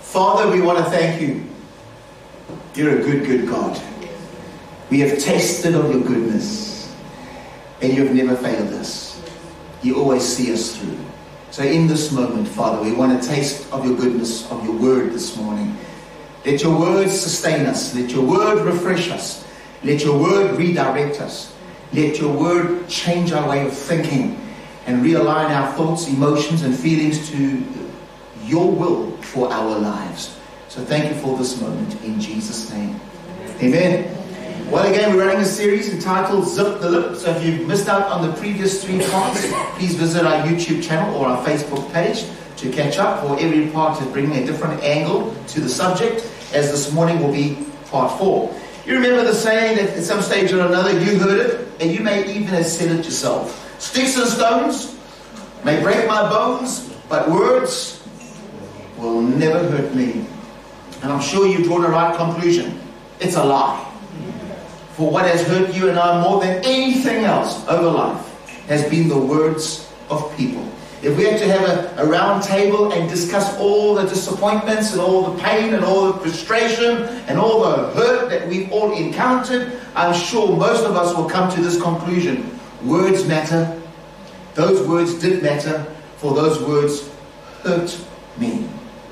Father, we want to thank you. You're a good, good God. We have tasted of your goodness, and you've never failed us. You always see us through. So in this moment, Father, we want to taste of your goodness, of your word this morning. Let your word sustain us. Let your word refresh us. Let your word redirect us. Let your word change our way of thinking and realign our thoughts, emotions, and feelings to your will for our lives. So thank you for this moment in Jesus' name. Amen. Well, again, we're running a series entitled Zip the Lip. So if you've missed out on the previous 3 parts, please visit our YouTube channel or our Facebook page to catch up. For every part is bringing a different angle to the subject, as this morning will be part 4. You remember the saying that at some stage or another you heard it, and you may even have said it yourself. Sticks and stones may break my bones, but words will never hurt me. And I'm sure you've drawn the right conclusion. It's a lie. For what has hurt you and I more than anything else over life has been the words of people. If we had to have a round table and discuss all the disappointments and all the pain and all the frustration and all the hurt that we've all encountered, I'm sure most of us will come to this conclusion. Words matter. Those words did matter, for those words hurt me.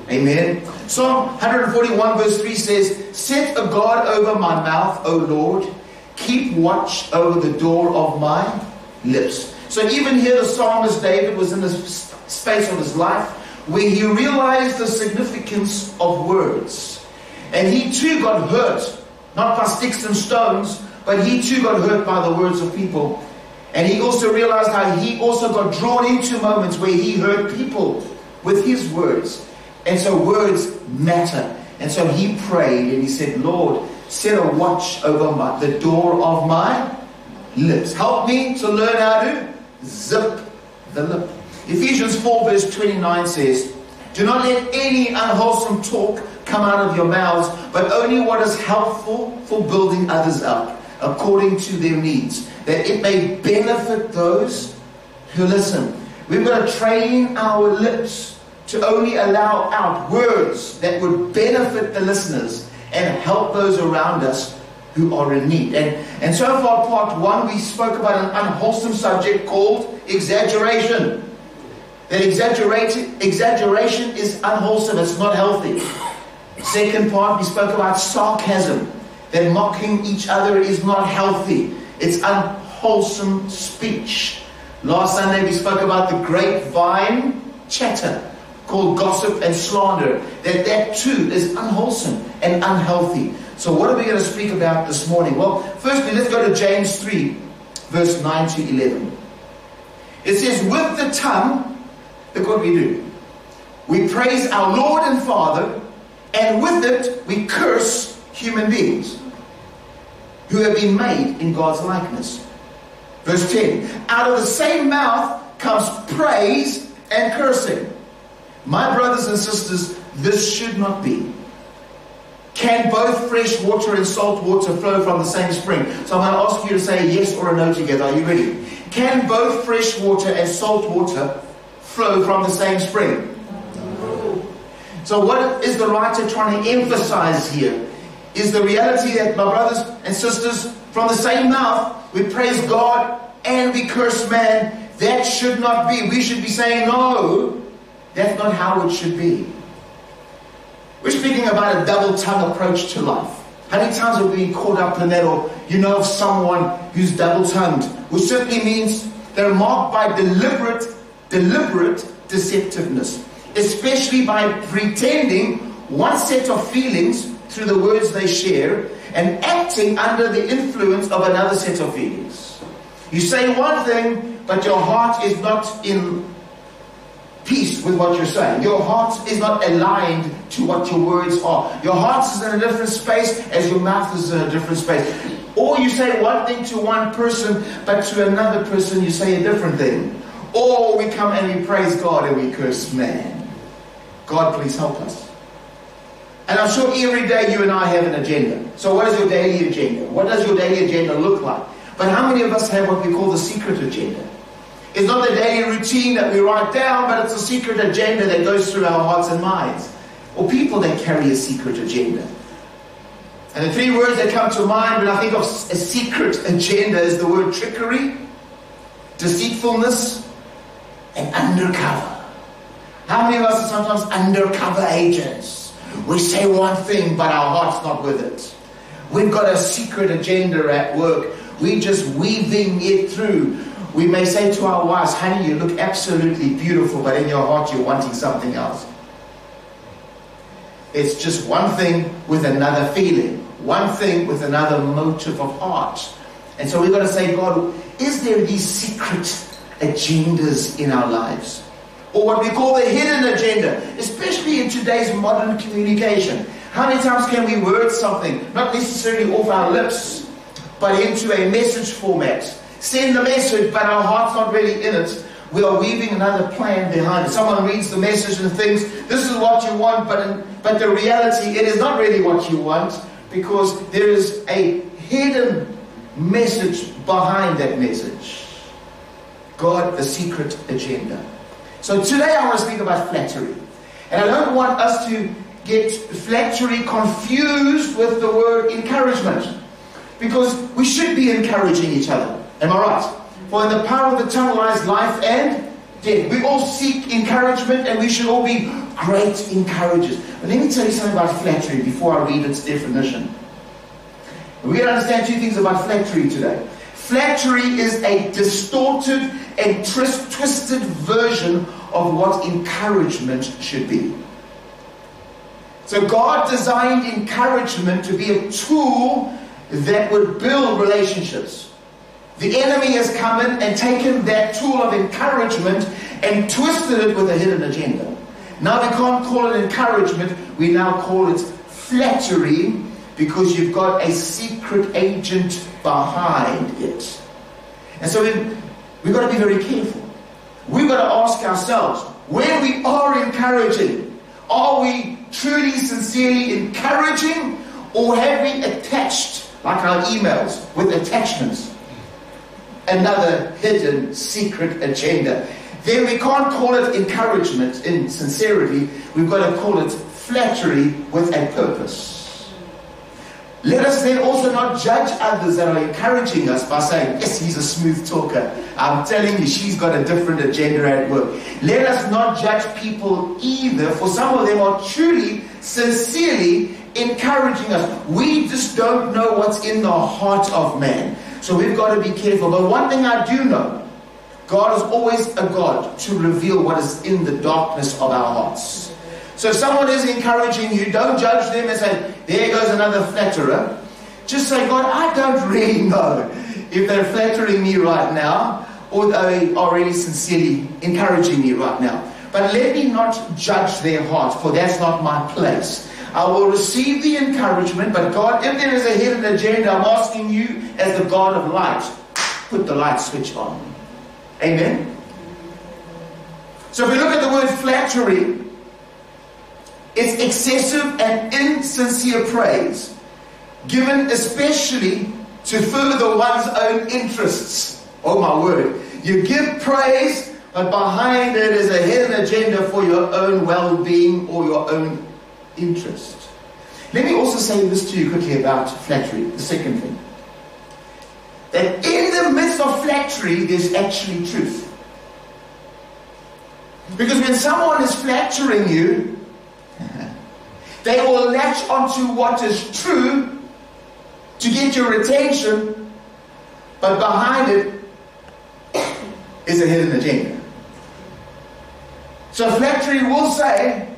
Amen. Psalm 141 verse 3 says, set a guard over my mouth, O Lord. Keep watch over the door of my lips. So even here the psalmist David was in the space of his life where he realized the significance of words. And he too got hurt, not by sticks and stones, but he too got hurt by the words of people. And he also realized how he also got drawn into moments where he hurt people with his words. And so words matter. And so he prayed and he said, Lord, set a watch over the door of my lips. Help me to learn how to zip the lip. Ephesians 4 verse 29 says, do not let any unwholesome talk come out of your mouths, but only what is helpful for building others up, according to their needs, that it may benefit those who listen. We've got to train our lips to only allow out words that would benefit the listeners and help those around us who are in need. And so far, part 1, we spoke about an unwholesome subject called exaggeration. That exaggeration is unwholesome, it's not healthy. Second part, we spoke about sarcasm. That mocking each other is not healthy. It's unwholesome speech. Last Sunday, we spoke about the grapevine chatter, called gossip and slander, that too is unwholesome and unhealthy. So what are we going to speak about this morning? Well, firstly, let's go to James 3, verse 9 to 11. It says, with the tongue, look what we do. We praise our Lord and Father, and with it, we curse human beings who have been made in God's likeness. Verse 10, out of the same mouth comes praise and cursing. My brothers and sisters, this should not be. Can both fresh water and salt water flow from the same spring? So I'm going to ask you to say yes or a no together. Are you ready? Can both fresh water and salt water flow from the same spring? No. So what is the writer trying to emphasize here? Is the reality that, my brothers and sisters, from the same mouth, we praise God and we curse man. That should not be. We should be saying, no, that's not how it should be. We're speaking about a double-tongued approach to life. How many times have we been caught up in that, or you know of someone who's double-tongued, which simply means they're marked by deliberate deceptiveness, especially by pretending one set of feelings through the words they share and acting under the influence of another set of feelings. You say one thing, but your heart is not in peace with what you're saying. Your heart is not aligned to what your words are. Your heart is in a different space as your mouth is in a different space. Or you say one thing to one person, but to another person you say a different thing. Or we come and we praise God and we curse man. God, please help us. And I'm sure every day you and I have an agenda. So what is your daily agenda? What does your daily agenda look like? But how many of us have what we call the secret agenda? It's not the daily routine that we write down, but it's a secret agenda that goes through our hearts and minds. or people that carry a secret agenda. And the three words that come to mind when I think of a secret agenda is the word trickery, deceitfulness, and undercover. How many of us are sometimes undercover agents? We say one thing, but our heart's not with it. We've got a secret agenda at work. We're just weaving it through. We may say to our wives, honey, you look absolutely beautiful, but in your heart you're wanting something else. It's just one thing with another feeling. One thing with another motive of heart. And so we've got to say, God, is there these secret agendas in our lives? Or what we call the hidden agenda, especially in today's modern communication. How many times can we word something, not necessarily off our lips, but into a message format? Send the message, but our heart's not really in it. We are weaving another plan behind it. Someone reads the message and thinks, this is what you want, but the reality, it is not really what you want, because there is a hidden message behind that message. God, the secret agenda. So today I want to speak about flattery. And I don't want us to get flattery confused with the word encouragement, because we should be encouraging each other. Am I right? For in the power of the tongue lies life and death. We all seek encouragement, and we should all be great encouragers. But let me tell you something about flattery before I read its definition. We're going to understand two things about flattery today. Flattery is a distorted and twisted version of what encouragement should be. So God designed encouragement to be a tool that would build relationships. The enemy has come in and taken that tool of encouragement and twisted it with a hidden agenda. Now we can't call it encouragement, we now call it flattery, because you've got a secret agent behind it. And so we've got to be very careful. We've got to ask ourselves, when we are encouraging, are we truly, sincerely encouraging, or have we attached, like our emails, with attachments, another hidden secret agenda? Then we can't call it encouragement in sincerity. We've got to call it flattery with a purpose. Let us then also not judge others that are encouraging us by saying, yes, he's a smooth talker. I'm telling you, she's got a different agenda at work. Let us not judge people either, for some of them are truly, sincerely encouraging us. We just don't know what's in the heart of man. So we've got to be careful. But one thing I do know, God is always a God to reveal what is in the darkness of our hearts. So if someone is encouraging you, don't judge them and say, there goes another flatterer. Just say, God, I don't really know if they're flattering me right now, or they are really sincerely encouraging me right now. But let me not judge their heart, for that's not my place. I will receive the encouragement, but God, if there is a hidden agenda, I'm asking you, as the God of light, put the light switch on. Amen? So if we look at the word flattery, it's excessive and insincere praise, given especially to further one's own interests. Oh my word. You give praise, but behind it is a hidden agenda for your own well-being or your own interest. Let me also say this to you quickly about flattery, the second thing. That in the midst of flattery, there's actually truth. Because when someone is flattering you, they will latch onto what is true to get your attention, but behind it is a hidden agenda. So flattery will say,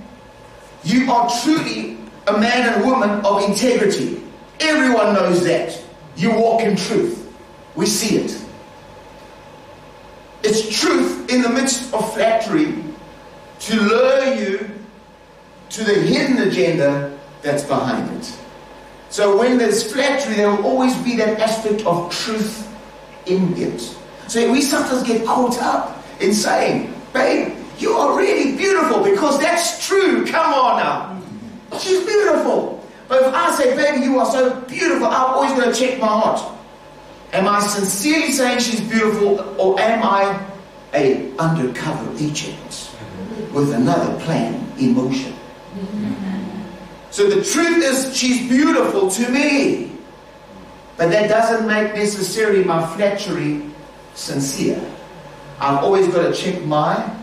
you are truly a man and woman of integrity. Everyone knows that. You walk in truth. We see it. It's truth in the midst of flattery to lure you to the hidden agenda that's behind it. So when there's flattery, there will always be that aspect of truth in it. So we sometimes get caught up in saying, babe, you are really beautiful, because that's true. Come on now. She's beautiful. But if I say, baby, you are so beautiful, I'm always going to check my heart. Am I sincerely saying she's beautiful, or am I an undercover agent with another plan in motion? So the truth is, she's beautiful to me. But that doesn't make necessarily my flattery sincere. I've always got to check my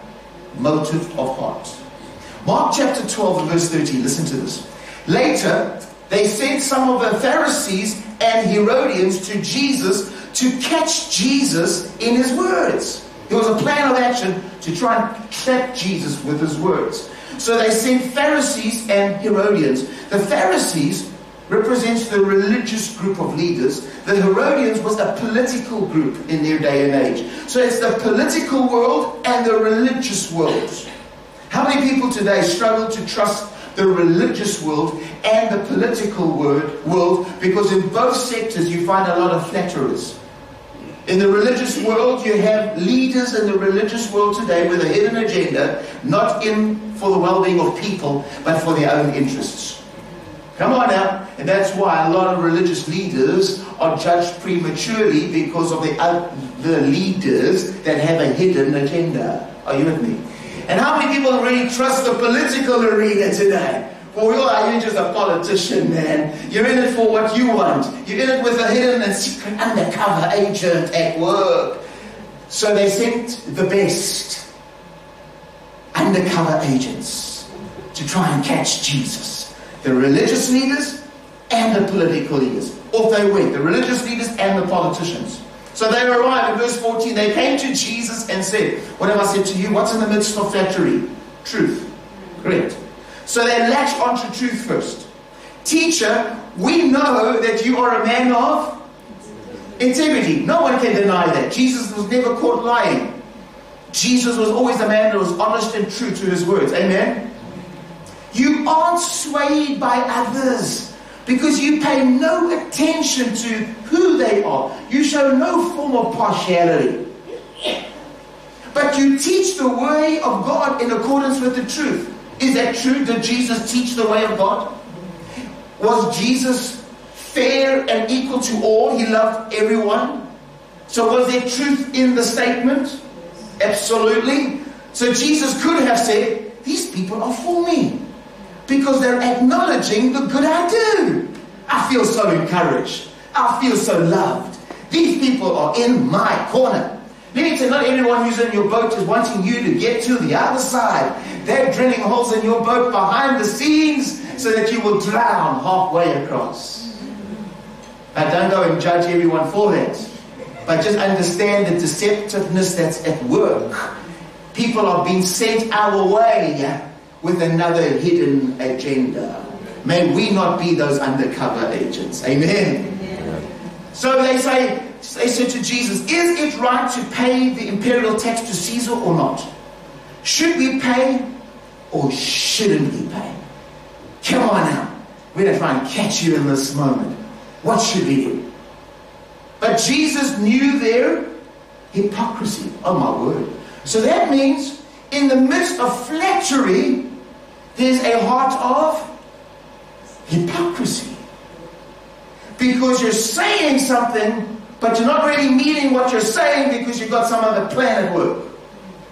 motive of heart. Mark chapter 12 verse 13. Listen to this. Later, they sent some of the Pharisees and Herodians to Jesus to catch Jesus in his words. There was a plan of action to try and trap Jesus with his words. So they sent Pharisees and Herodians. The Pharisees represents the religious group of leaders. The Herodians was a political group in their day and age. So it's the political world and the religious world. How many people today struggle to trust the religious world and the political world? Because in both sectors you find a lot of flatterers. In the religious world, you have leaders in the religious world today with a hidden agenda, not in for the well-being of people, but for their own interests. Come on now. And that's why a lot of religious leaders are judged prematurely, because of the leaders that have a hidden agenda. Are you with me? And how many people really trust the political arena today? For real, are you just a politician, man? You're in it for what you want. You're in it with a hidden and secret undercover agent at work. So they sent the best undercover agents to try and catch Jesus. The religious leaders and the political leaders. Off they went, the religious leaders and the politicians. So they arrived in verse 14. They came to Jesus and said, what have I said to you? What's in the midst of flattery? Truth. Correct. So they latch onto truth first. Teacher, we know that you are a man of integrity. No one can deny that. Jesus was never caught lying. Jesus was always a man that was honest and true to his words. Amen? You aren't swayed by others because you pay no attention to who they are. You show no form of partiality. But you teach the way of God in accordance with the truth. Is that true? Did Jesus teach the way of God? Was Jesus fair and equal to all? He loved everyone. So was there truth in the statement? Absolutely. So Jesus could have said, these people are for me, because they're acknowledging the good I do. I feel so encouraged. I feel so loved. These people are in my corner. Let me tell you, not everyone who's in your boat is wanting you to get to the other side. They're drilling holes in your boat behind the scenes so that you will drown halfway across. Now, don't go and judge everyone for that. But just understand the deceptiveness that's at work. People are being sent our way with another hidden agenda. May we not be those undercover agents. Amen. So they said to Jesus, is it right to pay the imperial tax to Caesar or not? Should we pay or shouldn't we pay? Come on now. We're going to try and catch you in this moment. What should we do? But Jesus knew their hypocrisy. Oh my word. So that means in the midst of flattery, there's a heart of hypocrisy. Because you're saying something, but you're not really meaning what you're saying because you've got some other plan at work.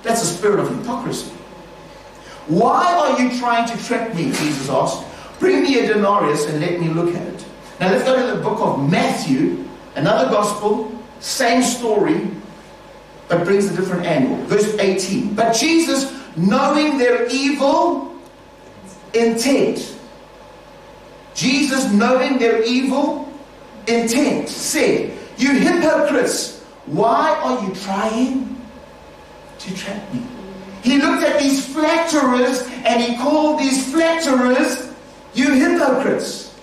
That's a spirit of hypocrisy. Why are you trying to trap me? Jesus asked. Bring me a denarius and let me look at it. Now let's go to the book of Matthew, another gospel, same story, but brings a different angle. Verse 18. But Jesus, knowing their evil intent, Jesus, knowing their evil intent, said, you hypocrites, why are you trying to trap me? He looked at these flatterers and he called these flatterers, you hypocrites.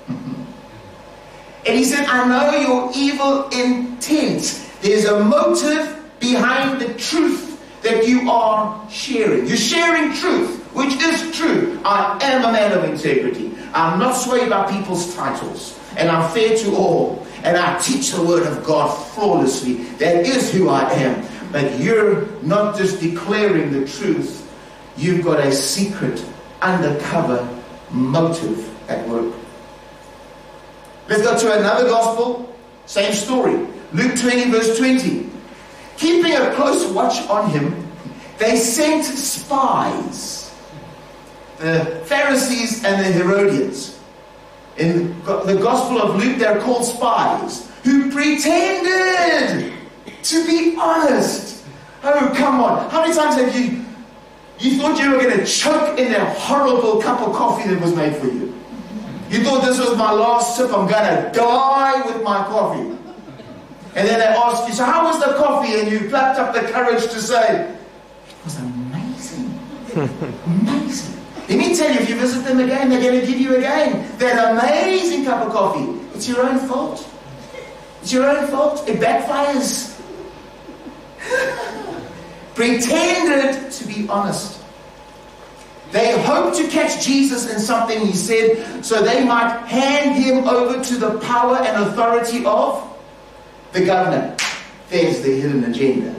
And he said, I know your evil intent. There's a motive behind the truth that you are sharing. You're sharing truth, which is true. I am a man of integrity. I'm not swayed by people's titles. And I'm fair to all. And I teach the word of God flawlessly. That is who I am. But you're not just declaring the truth. You've got a secret, undercover motive at work. Let's go to another gospel. Same story. Luke 20 verse 20. Keeping a close watch on him, they sent spies the Pharisees and the Herodians. In the Gospel of Luke, they're called spies who pretended to be honest. Oh, come on. How many times have you thought you were going to choke in that horrible cup of coffee that was made for you? You thought this was my last sip, I'm going to die with my coffee. And then they ask you, so how was the coffee? And you plucked up the courage to say, it was amazing. Amazing. Let me tell you, if you visit them again, they're going to give you again that amazing cup of coffee. It's your own fault. It's your own fault. It backfires. Pretended to be honest. They hoped to catch Jesus in something he said, so they might hand him over to the power and authority of the governor. There's the hidden agenda.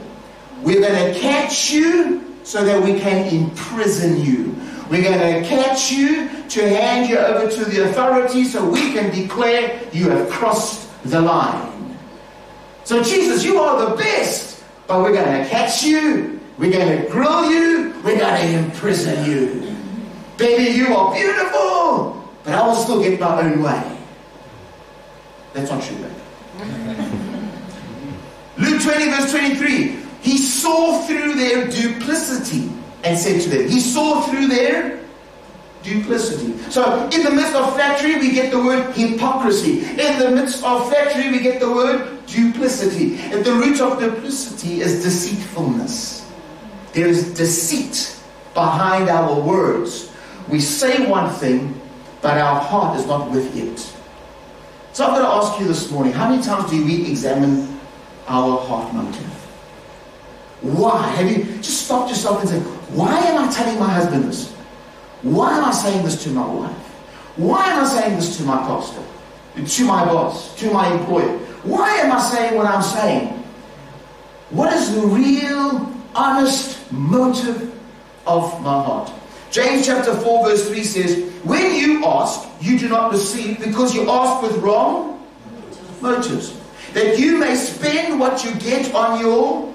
We're going to catch you so that we can imprison you. We're going to catch you to hand you over to the authorities so we can declare you have crossed the line. So Jesus, you are the best, but we're going to catch you. We're going to grill you. We're going to imprison you. Baby, you are beautiful, but I will still get my own way. That's not true, baby. Luke 20 verse 23. He saw through their duplicity and said to them. He saw through their duplicity. So in the midst of flattery, we get the word hypocrisy. In the midst of flattery, we get the word duplicity. And the root of duplicity is deceitfulness. There is deceit behind our words. We say one thing, but our heart is not with it. So I'm going to ask you this morning, how many times do we examine our heart motive? Why? Have you just stopped yourself and said, why am I telling my husband this? Why am I saying this to my wife? Why am I saying this to my pastor? To my boss? To my employer? Why am I saying what I'm saying? What is the real, honest motive of my heart? James chapter 4 verse 3 says, when you ask, you do not receive because you ask with wrong motives, that you may spend what you get on your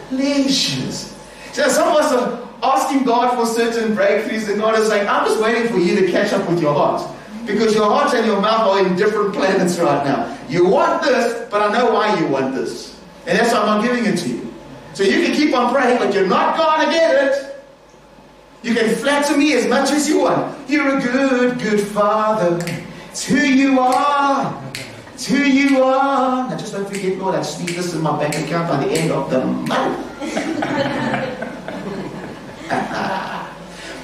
pleasures. So some of us are asking God for certain breakthroughs, and God is saying, I'm just waiting for you to catch up with your heart, because your heart and your mouth are in different planets right now. You want this, but I know why you want this, and that's why I'm not giving it to you. So you can keep on praying, but you're not going to get it. You can flatter me as much as you want. You're a good, good father. It's who you are. It's who you are. Now just don't forget, Lord, I just need this in my bank account by the end of the month.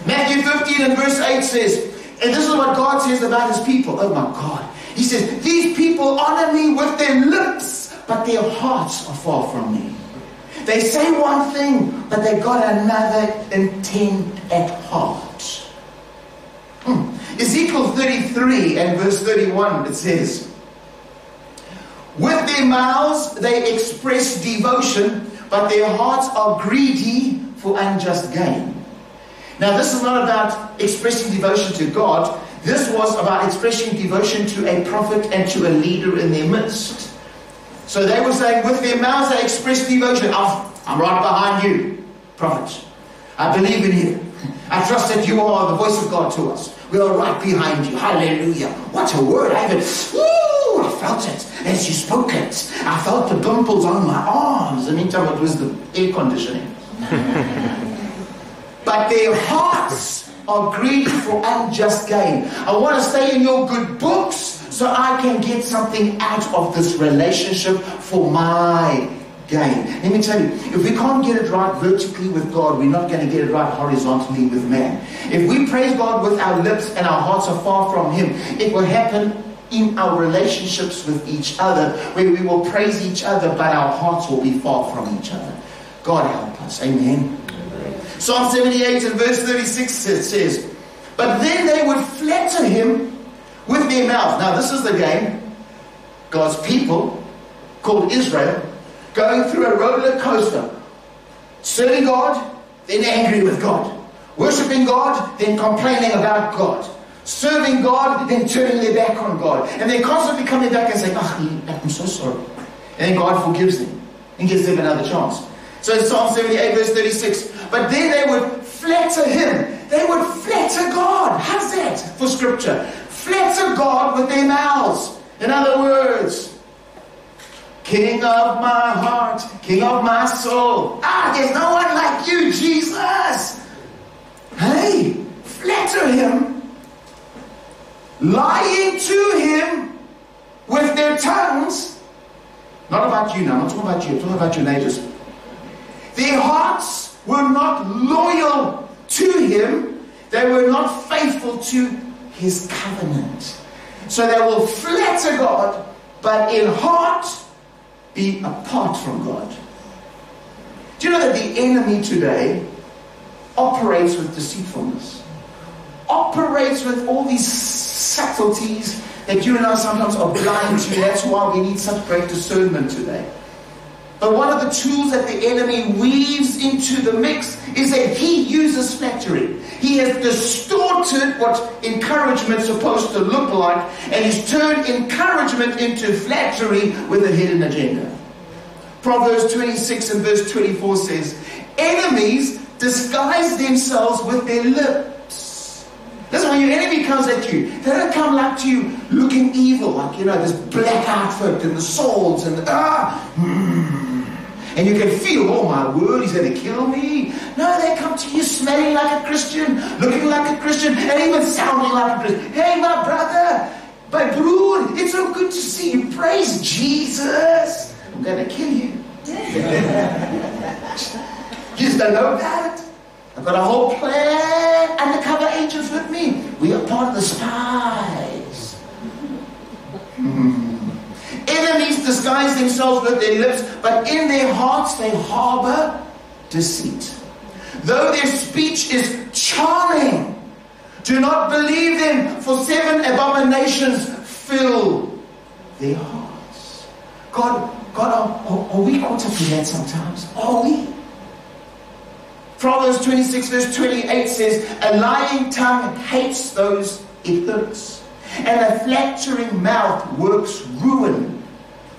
Matthew 15 and verse 8 says, and this is what God says about his people. Oh my God. He says, these people honor me with their lips, but their hearts are far from me. They say one thing, but they got another intent at heart. Ezekiel 33 and verse 31, it says, with their mouths they express devotion, but their hearts are greedy for unjust gain. Now this is not about expressing devotion to God. This was about expressing devotion to a prophet and to a leader in their midst. So they were saying, with their mouths they express devotion. I'm right behind you, prophet. I believe in you. I trust that you are the voice of God to us. We are right behind you. Hallelujah. What a word. I felt it as you spoke it. I felt the dimples on my arms. In the meantime, it was the air conditioning. But their hearts are greedy for unjust gain. I want to stay in your good books so I can get something out of this relationship for my gain. Let me tell you, if we can't get it right vertically with God, we're not going to get it right horizontally with man. If we praise God with our lips and our hearts are far from him, it will happen in our relationships with each other, where we will praise each other, but our hearts will be far from each other. God help us. Amen. Psalm 78 and verse 36 says, but then they would flatter him with their mouth. Now this is the game. God's people, called Israel, going through a roller coaster. Serving God, then angry with God. Worshipping God, then complaining about God. Serving God, then turning their back on God. And they're constantly coming back and saying, I'm so sorry. And then God forgives them and gives them another chance. So in Psalm 78 verse 36, but then they would flatter him. they would flatter God. How's that for scripture? Flatter God with their mouths. In other words, King of my heart, King of my soul. There's no one like you, Jesus. Hey, flatter him, lying to him with their tongues. Not about you now, I'm not talking about you, I'm talking about your neighbors. Their hearts were not loyal to him. They were not faithful to his covenant. So they will flatter God, but in heart be apart from God. Do you know that the enemy today operates with deceitfulness? Operates with all these subtleties that you and I sometimes are blind to. That's why we need such great discernment today. But one of the tools that the enemy weaves into the mix is that he uses flattery. He has distorted what encouragement is supposed to look like, and he's turned encouragement into flattery with a hidden agenda. Proverbs 26 and verse 24 says, enemies disguise themselves with their lips. That's when your enemy comes at you. They don't come like to you looking evil, like, this black outfit and the swords and and you can feel, oh my word, he's going to kill me. No, they come to you smelling like a Christian, looking like a Christian, and even sounding like a Christian. Hey, my brother, my broer, it's so good to see you. Praise Jesus. I'm going to kill you. You just don't know about it. I've got a whole plan, undercover agents with me. We are part of the spies. Enemies disguise themselves with their lips, but in their hearts they harbor deceit. Though their speech is charming, do not believe them, for 7 abominations fill their hearts. God, are we caught up in that sometimes? Are we? Proverbs 26 verse 28 says, a lying tongue hates those it hurts, and a flattering mouth works ruin.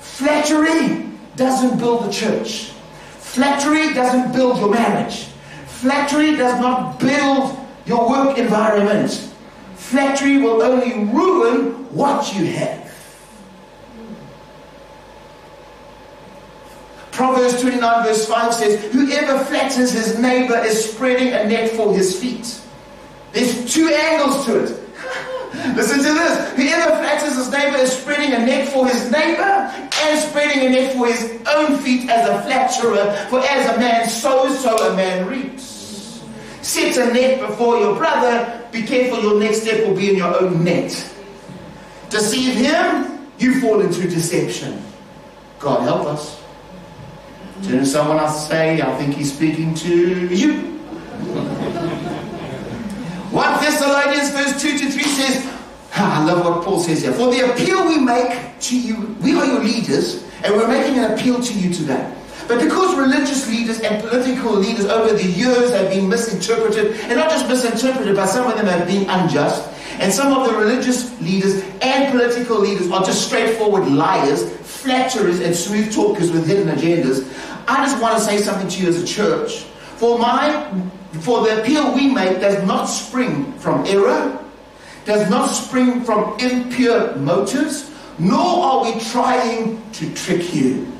Flattery doesn't build the church. Flattery doesn't build your marriage. Flattery does not build your work environment. Flattery will only ruin what you have. Proverbs 29 verse 5 says, whoever flatters his neighbor is spreading a net for his feet. There's 2 angles to it. Listen to this. Whoever flatters his neighbor is spreading a net for his neighbor and spreading a net for his own feet as a flatterer. For as a man sows, so a man reaps. Set a net before your brother. Be careful, your next step will be in your own net. Deceive him, you fall into deception. God help us. Turn to someone else and say, I think he's speaking to you. 1 Thessalonians verse 2 to 3 says, I love what Paul says here. For the appeal we make to you, we are your leaders, and we're making an appeal to you today. But because religious leaders and political leaders over the years have been misinterpreted, and not just misinterpreted, but some of them have been unjust, and some of the religious leaders and political leaders are just straightforward liars, flatterers, and smooth talkers with hidden agendas, I just want to say something to you as a church. For the appeal we make does not spring from error, does not spring from impure motives, nor are we trying to trick you.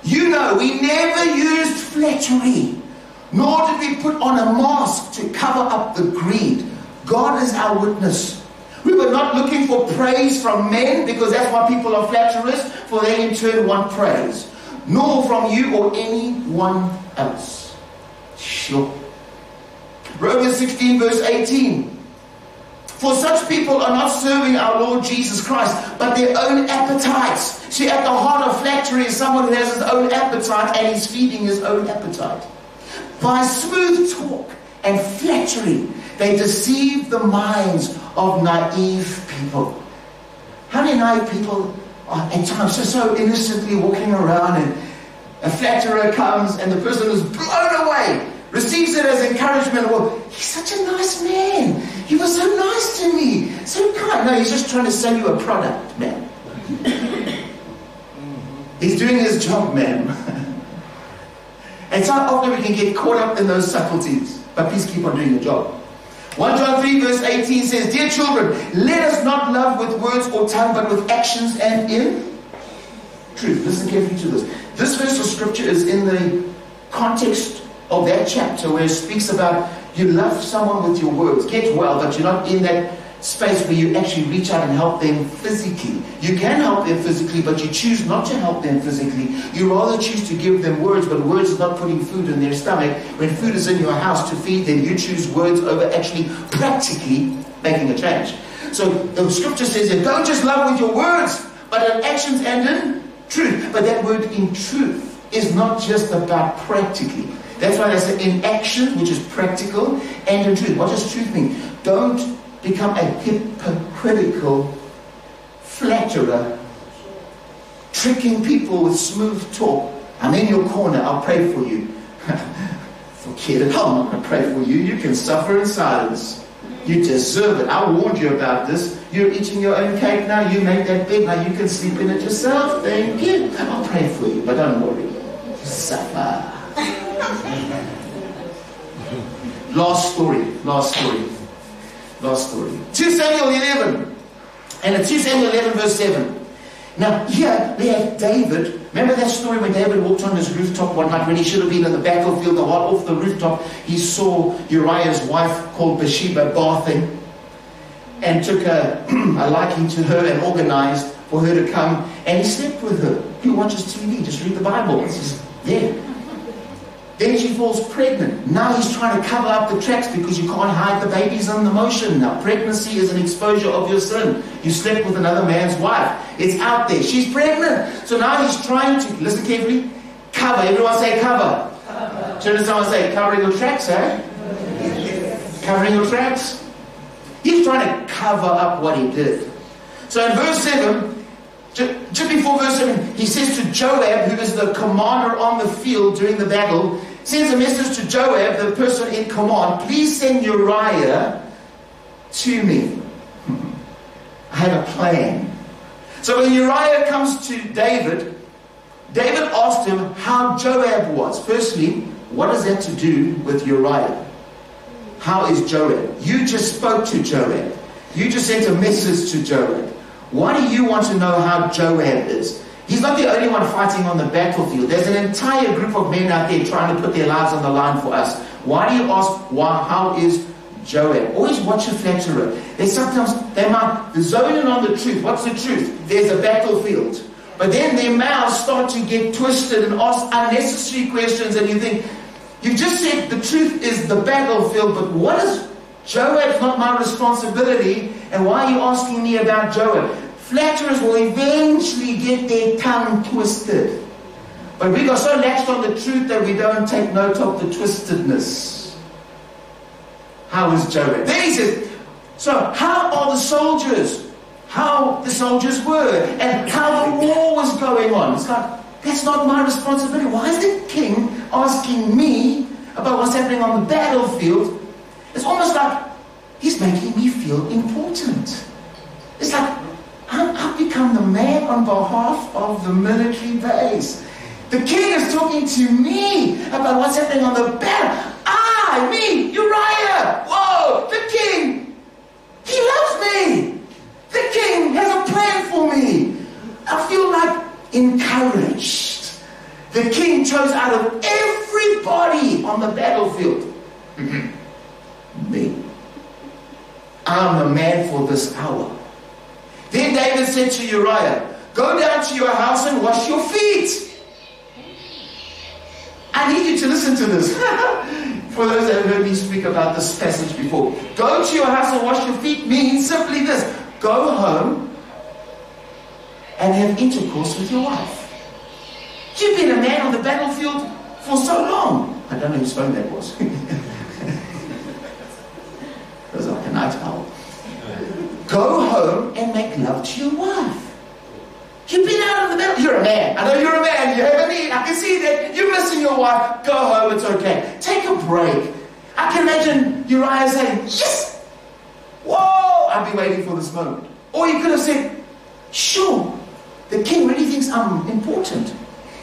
You know, we never used flattery, nor did we put on a mask to cover up the greed. God is our witness. We were not looking for praise from men, because that's why people are flatterers, for they in turn want praise, nor from you or anyone else. Sure. Romans 16 verse 18. For such people are not serving our Lord Jesus Christ, but their own appetites. See, at the heart of flattery is someone who has his own appetite and he's feeding his own appetite. By smooth talk and flattery, they deceive the minds of naive people. How many naive people are at times so innocently walking around, and a flatterer comes and the person is blown away, receives it as encouragement. Well, he's such a nice man. He was so nice to me. So kind. No, he's just trying to sell you a product, man. He's doing his job, man. And so often we can get caught up in those subtleties. But please keep on doing your job. 1 John 3 verse 18 says, dear children, let us not love with words or tongue, but with actions and in truth. Listen carefully to this. This verse of scripture is in the context of that chapter where it speaks about you love someone with your words. Get well, but you're not in that space where you actually reach out and help them physically. You can help them physically, but you choose not to help them physically. You rather choose to give them words, but words is not putting food in their stomach. When food is in your house to feed them, you choose words over actually practically making a change. So the scripture says that don't just love with your words, but in actions and in truth. But that word in truth is not just about practically. That's why they say in action, which is practical, and in truth. What does truth mean? Don't become a hypocritical flatterer, tricking people with smooth talk. I'm in your corner, I'll pray for you. Forget it, I'm not going to pray for you. You can suffer in silence. You deserve it. I warned you about this. You're eating your own cake now. You made that bed, now you can sleep in it yourself. Thank you. I'll pray for you, but don't worry. Suffer. Last story. 2 Samuel 11. And in 2 Samuel 11 verse 7. Now here we have David. Remember that story when David walked on his rooftop one night when he should have been in the battlefield, off the rooftop. He saw Uriah's wife called Bathsheba bathing and took a liking to her and organized for her to come. And he slept with her. Who watches TV? Just read the Bible. It's just there. Then she falls pregnant. Now he's trying to cover up the tracks because you can't hide the babies in the motion. Now pregnancy is an exposure of your sin. You slept with another man's wife. It's out there. She's pregnant. So now he's trying to, listen carefully, cover. Everyone say cover. Turn to someone and say, covering your tracks, eh? Covering your tracks. He's trying to cover up what he did. So in verse 7, just before verse 7, he says to Joab, who is the commander on the field during the battle, sends a message to Joab, the person in command, please send Uriah to me. I have a plan. So when Uriah comes to David, David asked him how Joab was. Firstly, what does that to do with Uriah? How is Joab? You just spoke to Joab. You just sent a message to Joab. Why do you want to know how Joab is? He's not the only one fighting on the battlefield. There's an entire group of men out there trying to put their lives on the line for us. Why do you ask, how is Joab? Always watch a flatterer. They might zone in on the truth. What's the truth? There's a battlefield. But then their mouths start to get twisted and ask unnecessary questions, and you think, you've just said the truth is the battlefield, but what is Joab's not my responsibility, and why are you asking me about Joab? Flatterers will eventually get their tongue twisted. But we got so latched on the truth that we don't take note of the twistedness. How is Joab? Then he says, so how are the soldiers? How the soldiers were, and how the war was going on. It's like, that's not my responsibility. Why is the king asking me about what's happening on the battlefield? It's almost like he's making me feel important. It's like I've become the man on behalf of the military base. The king is talking to me about what's happening on the battle. Me, Uriah. Whoa, the king. He loves me. The king has a plan for me. I feel like encouraged. The king chose out of everybody on the battlefield. Me. I'm the man for this hour. Then David said to Uriah, go down to your house and wash your feet. I need you to listen to this. For those that have heard me speak about this passage before. Go to your house and wash your feet means simply this. Go home and have intercourse with your wife. You've been a man on the battlefield for so long. I don't know whose phone that was. It was like a night owl. Go home and make love to your wife. You've been out on the battle. You're a man. I know you're a man. You have a need. I can see that. You're missing your wife. Go home. It's okay. Take a break. I can imagine Uriah saying, yes! Whoa! I've been waiting for this moment. Or he could have said, sure. The king really thinks I'm important.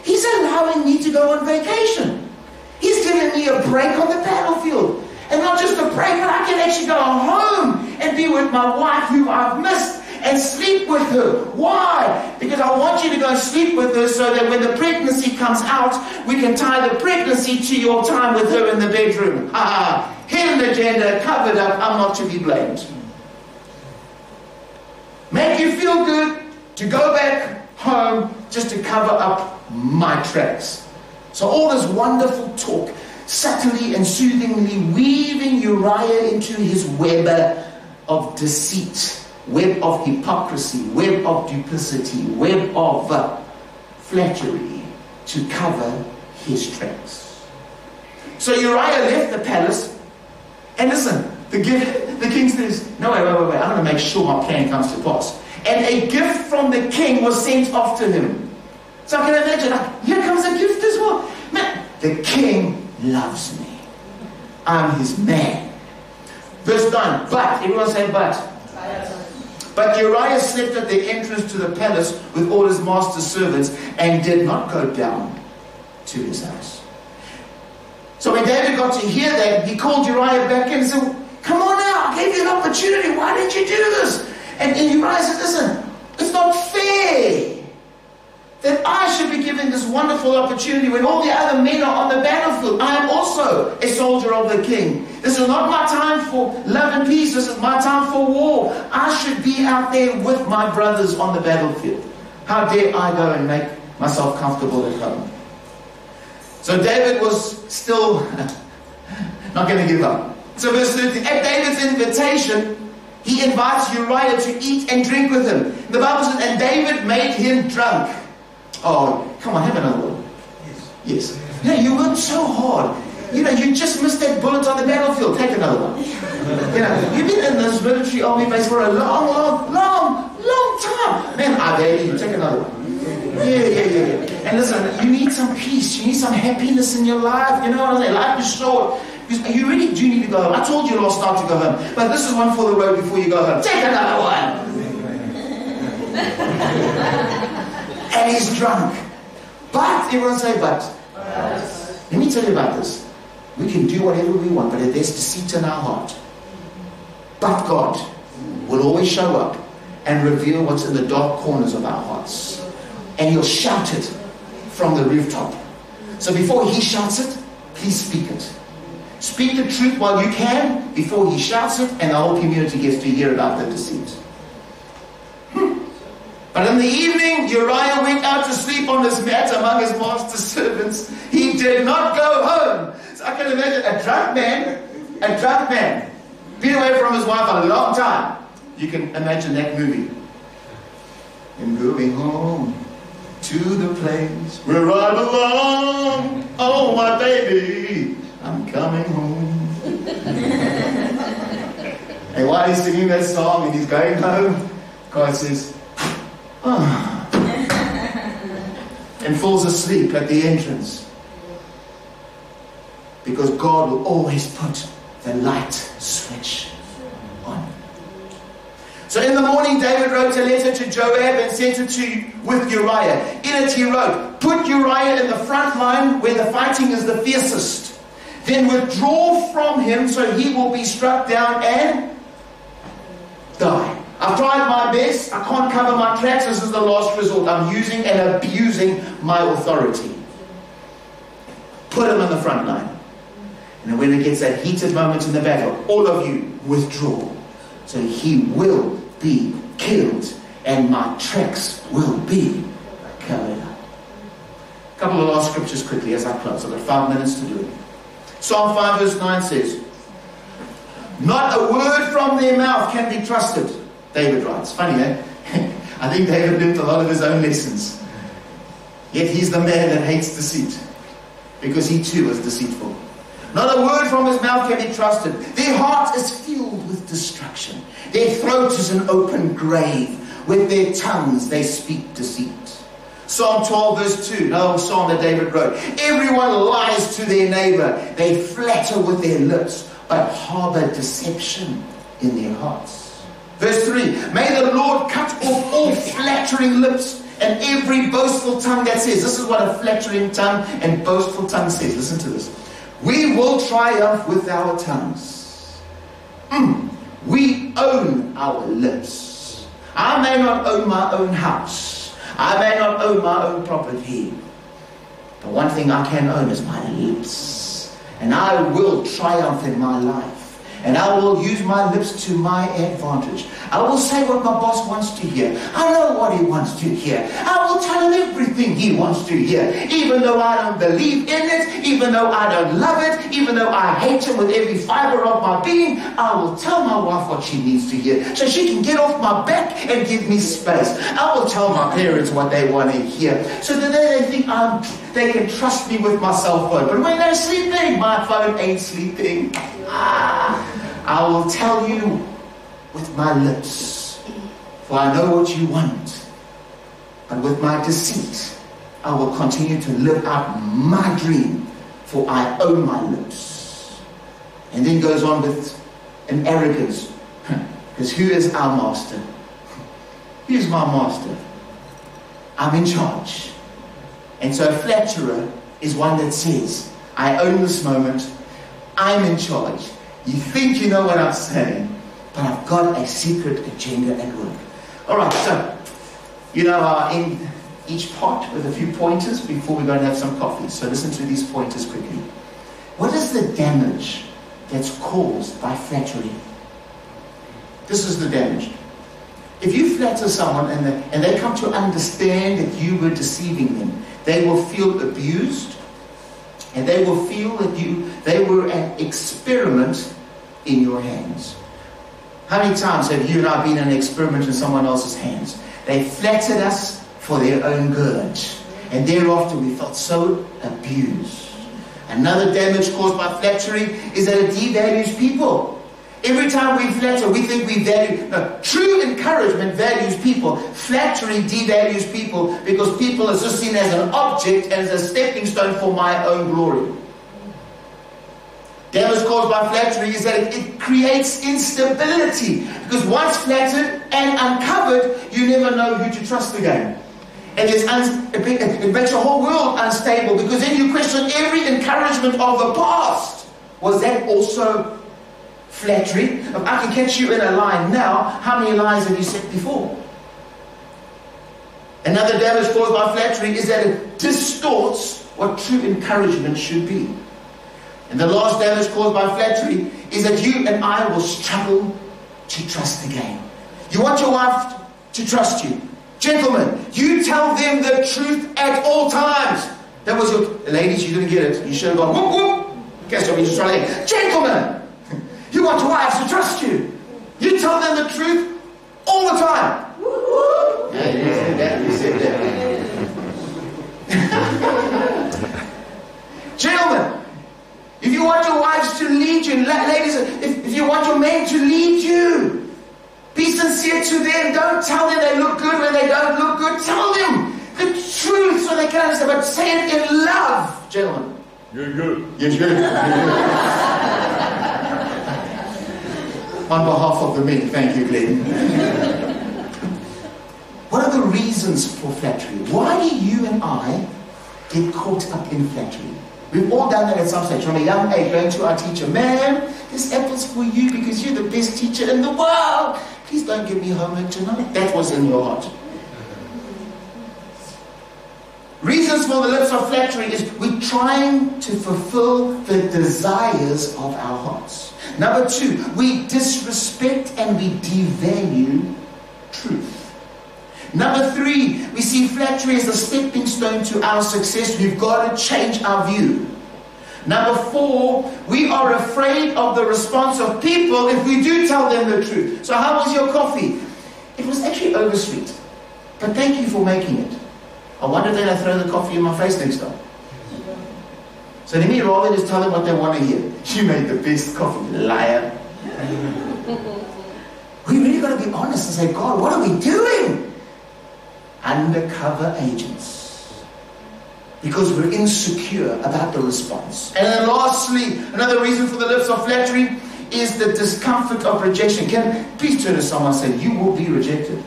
He's allowing me to go on vacation. He's giving me a break on the battlefield. And And not just to pray, but I can actually go home and be with my wife who I've missed and sleep with her. Why? Because I want you to go and sleep with her so that when the pregnancy comes out, we can tie the pregnancy to your time with her in the bedroom. Hidden agenda, covered up, I'm not to be blamed. Make you feel good to go back home just to cover up my tracks. So all this wonderful talk, subtly and soothingly weaving Uriah into his web of deceit, web of hypocrisy, web of duplicity, web of flattery to cover his tracks. So Uriah left the palace, and listen, the king says, no, wait, I'm going to make sure my plan comes to pass. And a gift from the king was sent off to him. So I can imagine, here comes a gift as well. Man, the king loves me. I'm his man. Verse 9, but, everyone say but. But Uriah slept at the entrance to the palace with all his master's servants and did not go down to his house. So when David got to hear that, he called Uriah back in and said, come on now, I gave you an opportunity. Why didn't you do this? And Uriah said, listen, it's not fair that I should be given this wonderful opportunity when all the other men are on the battlefield. I am also a soldier of the king. This is not my time for love and peace. This is my time for war. I should be out there with my brothers on the battlefield. How dare I go and make myself comfortable at home? So David was still not going to give up. So verse 13, at David's invitation, he invites Uriah to eat and drink with him. The Bible says, and David made him drunk. Oh, come on, have another one. Yes. Yeah, you worked so hard. You just missed that bullet on the battlefield. Take another one. You've been in this military army base for a long time. Man, I dare you. Take another one. Yeah. And listen, you need some peace. You need some happiness in your life. You know what I'm saying? Life is short. You really do need to go home. I told you last night to go home. But this is one for the road before you go home. Take another one. And he's drunk. But, everyone say but. Let me tell you about this. We can do whatever we want, but if there's deceit in our heart, but God will always show up and reveal what's in the dark corners of our hearts. And he'll shout it from the rooftop. So before he shouts it, please speak it. Speak the truth while you can before he shouts it and the whole community gets to hear about the deceit. But in the evening, Uriah went out to sleep on his mat among his master's servants. He did not go home. So I can imagine a drunk man, been away from his wife a long time. You can imagine that movie. And going home to the place where I belong. Oh, my baby, I'm coming home. And while he's singing that song and he's going home, God says, and falls asleep at the entrance. Because God will always put the light switch on. So in the morning, David wrote a letter to Joab and sent it with Uriah. In it he wrote, put Uriah in the front line where the fighting is the fiercest. Then withdraw from him so he will be struck down and die. I've tried my best. I can't cover my tracks. This is the last resort. I'm using and abusing my authority. Put him in the front line. And when it gets that heated moment in the battle, all of you withdraw. So he will be killed and my tracks will be covered up. A couple of last scriptures quickly as I close. I've got 5 minutes to do it. Psalm 5 verse 9 says, not a word from their mouth can be trusted. David writes. Funny, eh? I think David learned a lot of his own lessons. Yet he's the man that hates deceit. Because he too is deceitful. Not a word from his mouth can be trusted. Their heart is filled with destruction. Their throat is an open grave. With their tongues they speak deceit. Psalm 12 verse 2. Another psalm that David wrote. Everyone lies to their neighbor. They flatter with their lips, but harbor deception in their hearts. Verse 3, may the Lord cut off all flattering lips and every boastful tongue that says, this is what a flattering tongue and boastful tongue says. Listen to this. We will triumph with our tongues. We own our lips. I may not own my own house. I may not own my own property. But one thing I can own is my lips. And I will triumph in my life. And I will use my lips to my advantage. I will say what my boss wants to hear. I know what he wants to hear. I will tell him everything he wants to hear. Even though I don't believe in it, even though I don't love it, even though I hate him with every fiber of my being, I will tell my wife what she needs to hear so she can get off my back and give me space. I will tell my parents what they want to hear so that they think they can trust me with my cell phone. But when they're sleeping, my phone ain't sleeping. I will tell you with my lips, for I know what you want. But with my deceit, I will continue to live out my dream, for I own my lips. And then goes on with an arrogance, because who is our master? Who's my master? I'm in charge. And so a flatterer is one that says, I own this moment, I'm in charge. You think you know what I'm saying, but I've got a secret agenda at work. Alright, so, I'll end each part with a few pointers before we go and have some coffee. So listen to these pointers quickly. What is the damage that's caused by flattery? This is the damage. If you flatter someone and they come to understand that you were deceiving them, they will feel abused. And they will feel that they were an experiment in your hands. How many times have you and I been an experiment in someone else's hands? They flattered us for their own good. And thereafter we felt so abused. Another damage caused by flattery is that it devalues people. Every time we flatter, we think we value. No, true encouragement values people. Flattery devalues people because people are just seen as an object and as a stepping stone for my own glory. Damage caused by flattery is that it creates instability. Because once flattered and uncovered, you never know who to trust again. And it makes the whole world unstable because then you question every encouragement of the past. Was that also flattery? If I can catch you in a lie now, how many lies have you said before? Another damage caused by flattery is that it distorts what true encouragement should be. And the last damage caused by flattery is that you and I will struggle to trust again. You want your wife to trust you. Gentlemen, you tell them the truth at all times. That was your... Ladies, you didn't get it. You should have gone, whoop, whoop. Guess what? We just try again. Gentlemen, you want your wives to trust you. You tell them the truth all the time. Yeah, you said that. You said that. Gentlemen, if you want your wives to lead you, ladies, if you want your men to lead you, be sincere to them. Don't tell them they look good when they don't look good. Tell them the truth so they can understand. But say it in love, gentlemen. You're good. You're good. On behalf of the men, thank you, Glenn. What are the reasons for flattery? Why do you and I get caught up in flattery? We've all done that at some stage. From a young age, going to our teacher, man, this apple's for you because you're the best teacher in the world. Please don't give me homework tonight. That was in your heart. Reasons for the lips of flattery is we're trying to fulfill the desires of our hearts. Number two, we disrespect and we devalue truth. Number three, we see flattery as a stepping stone to our success. We've got to change our view. Number four, we are afraid of the response of people if we do tell them the truth. So how was your coffee? It was actually oversweet, but thank you for making it. I wonder then I throw the coffee in my face next time. So let me rather just tell them what they want to hear. You made the best coffee, liar. We really got to be honest and say, God, what are we doing? Undercover agents. Because we're insecure about the response. And then lastly, another reason for the lips of flattery is the discomfort of rejection. Can please turn to someone and say, you will be rejected.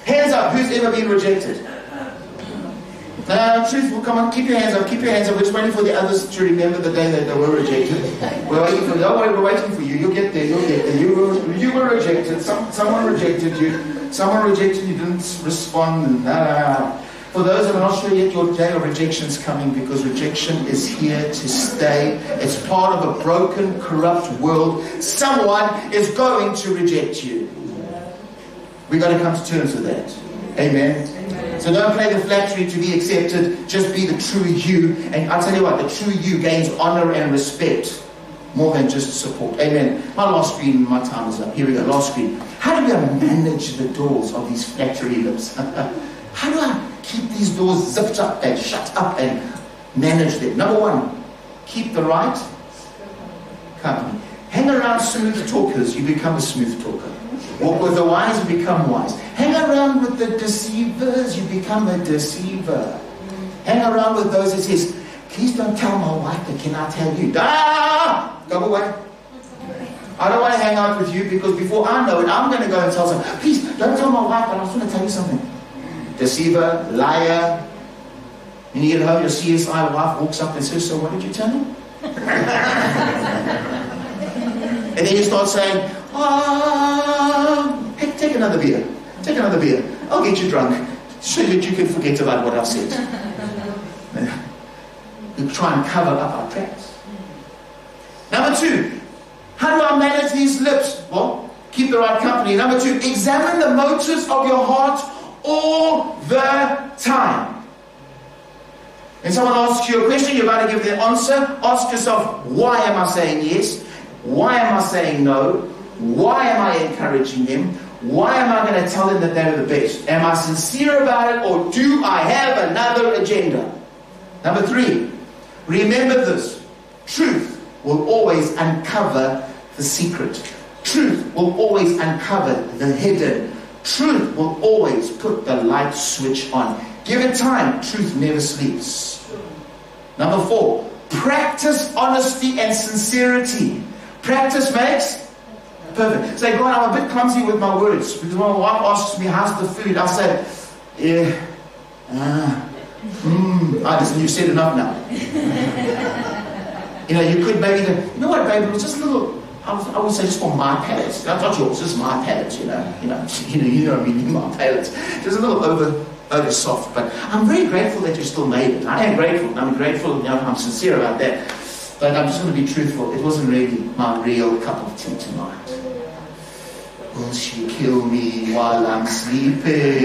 Hands up, who's ever been rejected? Truthful, come on, keep your hands up, keep your hands up. We're just waiting for the others to remember the day that they were rejected. We're waiting for you. Don't worry, we're waiting for you. You'll get there, you'll get there. You were rejected. Someone rejected you. Someone rejected you, didn't respond. For those that are not sure yet, your day of rejection is coming, because rejection is here to stay. It's part of a broken, corrupt world. Someone is going to reject you. We've got to come to terms with that. Amen. So don't play the flattery to be accepted. Just be the true you. And I'll tell you what, the true you gains honor and respect more than just support. Amen. My last screen, my time is up. Here we go, last screen. How do we manage the doors of these flattery lips? How do I keep these doors zipped up and shut up and manage them? Number one, keep the right company. Hang around smooth talkers, you become a smooth talker. Walk with the wise, you become wise. Hang around with the deceivers, you become a deceiver. Hang around with those that says, please don't tell my wife, but can I tell you? Go away. I don't want to hang out with you, because before I know it, I'm going to go and tell someone, please don't tell my wife, but I just want to tell you something. Deceiver, liar. When you get home, your CSI wife walks up and says, so what did you tell him? And then you start saying, hey, take another beer. Take another beer. I'll get you drunk so that you can forget about what I've said. We try and cover up our tracks. Number two, how do I manage these lips? Well, keep the right company. Number two, examine the motives of your heart all the time. When someone asks you a question, you're about to give the answer. Ask yourself, why am I saying yes? Why am I saying no? Why am I encouraging them? Why am I going to tell them that they're the best? Am I sincere about it, or do I have another agenda? Number three, remember this. Truth will always uncover the secret. Truth will always uncover the hidden. Truth will always put the light switch on. Give it time. Truth never sleeps. Number four, practice honesty and sincerity. Practice makes perfect. Say, God, I'm a bit clumsy with my words, because when my wife asks me, how's the food? I say, yeah, you said enough now. You could maybe, you know what, baby, it was just a little, I would say just for my palate. Not yours, just my palate, you know what I mean, my palate. Just a little over soft, but I'm very grateful that you still made it. I am grateful. I'm grateful, I'm sincere about that. But I'm just going to be truthful. It wasn't really my real cup of tea tonight. Will she kill me while I'm sleeping?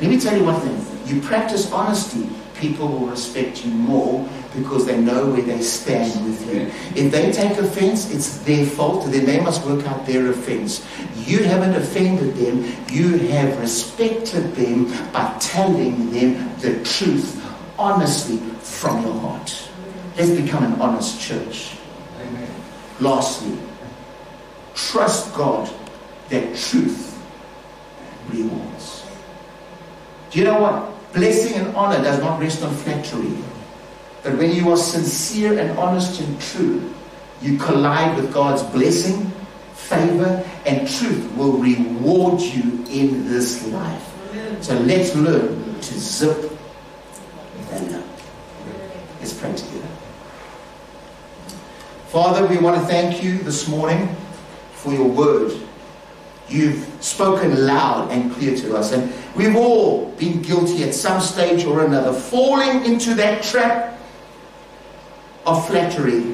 Let me tell you one thing. You practice honesty, people will respect you more, because they know where they stand with you. If they take offense, it's their fault. Then they must work out their offense. You haven't offended them. You have respected them by telling them the truth honestly from your heart. Let's become an honest church. Amen. Lastly, trust God that truth rewards. Do you know what? Blessing and honor does not rest on flattery. But when you are sincere and honest and true, you collide with God's blessing, favor, and truth will reward you in this life. So let's learn to zip that up. Let's pray together. Father, we want to thank you this morning for your word. You've spoken loud and clear to us, and we've all been guilty at some stage or another, falling into that trap of flattery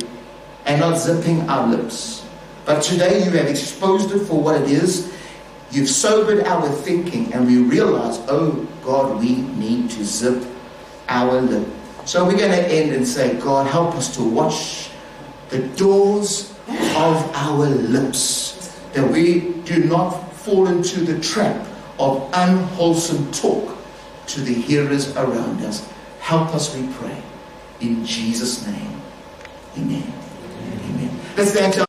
and not zipping our lips. But today you have exposed it for what it is. You've sobered our thinking, and we realize, oh God, we need to zip our lip. So we're going to end and say, God, help us to watch the doors of our lips, that we do not fall into the trap of unwholesome talk to the hearers around us. Help us, we pray. In Jesus' name, amen. Amen. Let's stand to